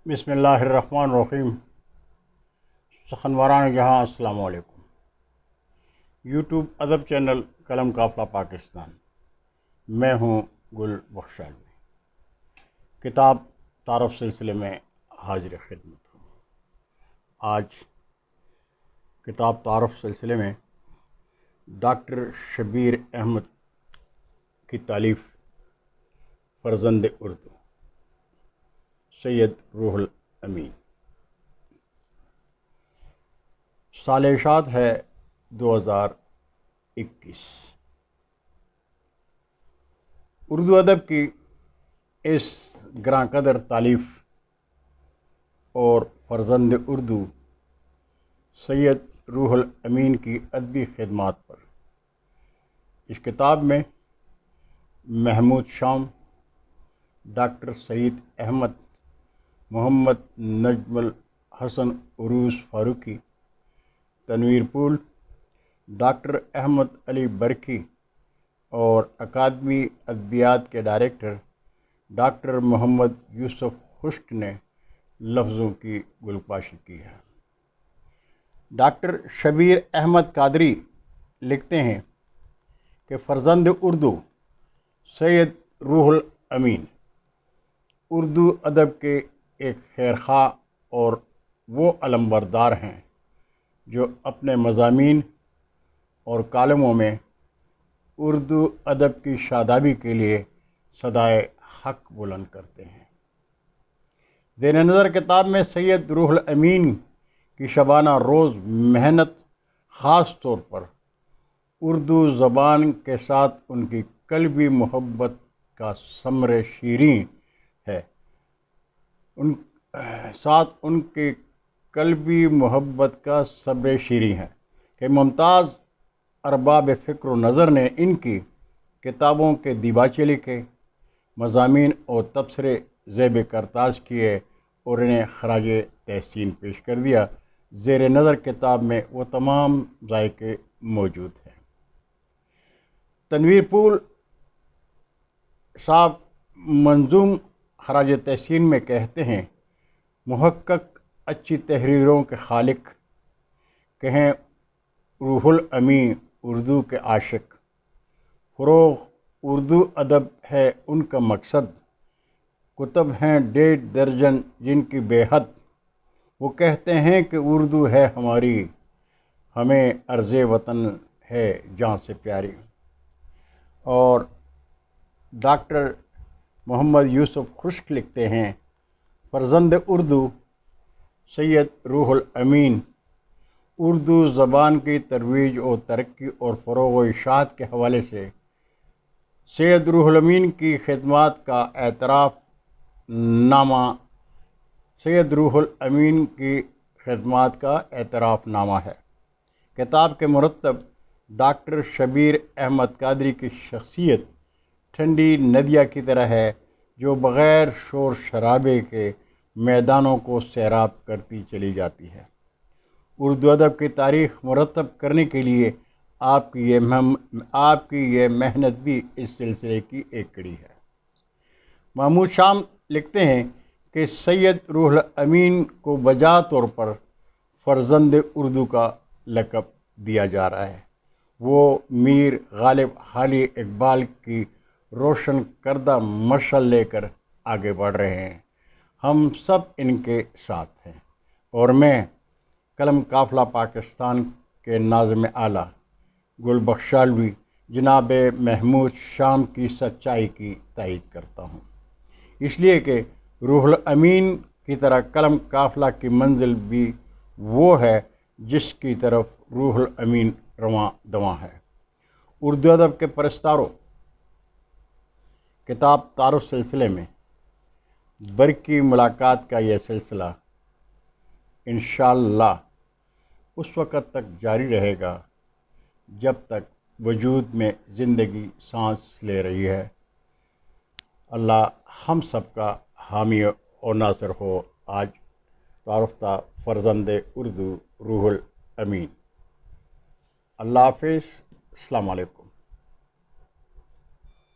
بسم اللہ الرحمن الرحیم۔ سخنواران جہاں السلام علیکم۔ یوٹیوب ادب چینل قلم قافلہ پاکستان، میں ہوں گل بخشالوی، کتاب تعارف سلسلے میں حاضر خدمت ہوں۔ آج کتاب تعارف سلسلے میں ڈاکٹر شبیر احمد کی تالیف فرزند اردو، سید روح الامین۔ سال اشاعت ہے 2021۔ اردو ادب کی اس گراں قدر تالیف اور فرزند اردو سید روح الامین کی ادبی خدمات پر اس کتاب میں محمود شام، ڈاکٹر سعید احمد، محمد نجم الحسن عروس فاروقی، تنویر پول، ڈاکٹر احمد علی برکی اور اکادمی ادبیات کے ڈائریکٹر ڈاکٹر محمد یوسف خشک نے لفظوں کی گلپاشی کی ہے۔ ڈاکٹر شبیر احمد قادری لکھتے ہیں کہ فرزند اردو سید روح الامین اردو ادب کے ایک خیرخواہ اور وہ علمبردار ہیں جو اپنے مضامین اور کالموں میں اردو ادب کی شادابی کے لیے صدائے حق بلند کرتے ہیں۔ زیر نظر کتاب میں سید روح الامین کی شبانہ روز محنت، خاص طور پر اردو زبان کے ساتھ ان کی قلبی محبت کا ثمر شیریں ہے، ان کی قلبی محبت کا صبر شیریں ہے کہ ممتاز ارباب فکر و نظر نے ان کی کتابوں کے دیباچے لکھے، مضامین اور تبصرے زیب کرتاز کیے اور انہیں خراج تحسین پیش کر دیا۔ زیر نظر کتاب میں وہ تمام ذائقے موجود ہیں۔ تنویر پول صاحب منظوم خراج تحسین میں کہتے ہیں، محقق اچھی تحریروں کے خالق، کہیں روح الامین اردو کے عاشق، فروغ اردو ادب ہے ان کا مقصد، کتب ہیں 1.5 درجن جن کی بے حد، وہ کہتے ہیں کہ اردو ہے ہماری، ہمیں عرض وطن ہے جان سے پیاری۔ اور ڈاکٹر محمد یوسف خشک لکھتے ہیں، فرزند اردو سید روح الامین اردو زبان کی ترویج و ترقی اور فروغ و اشاعت کے حوالے سے سید روح الامین کی خدمات کا اعتراف نامہ ہے۔ کتاب کے مرتب ڈاکٹر شبیر احمد قادری کی شخصیت ٹھنڈی ندیہ کی طرح ہے جو بغیر شور شرابے کے میدانوں کو سیراب کرتی چلی جاتی ہے۔ اردو ادب کی تاریخ مرتب کرنے کے لیے آپ کی یہ محنت بھی اس سلسلے کی ایک کڑی ہے۔ محمود شام لکھتے ہیں کہ سید روح الامین کو بجا طور پر فرزند اردو کا لقب دیا جا رہا ہے۔ وہ میر غالب حالی اقبال کی روشن کردہ مشعل لے کر آگے بڑھ رہے ہیں۔ ہم سب ان کے ساتھ ہیں، اور میں قلم قافلہ پاکستان کے ناظم اعلیٰ گل بخشالوی جناب محمود شام کی سچائی کی تائید کرتا ہوں، اس لیے کہ روح الامین کی طرح قلم قافلہ کی منزل بھی وہ ہے جس کی طرف روح الامین رواں دواں ہے۔ اردو ادب کے پرستاروں، کتاب تعارف سلسلے میں برکی ملاقات کا یہ سلسلہ انشاءاللہ اس وقت تک جاری رہے گا جب تک وجود میں زندگی سانس لے رہی ہے۔ اللہ ہم سب کا حامی اور ناصر ہو۔ آج تعارف تھا فرزند اردو روح الامین۔ اللہ حافظ، السلام علیکم۔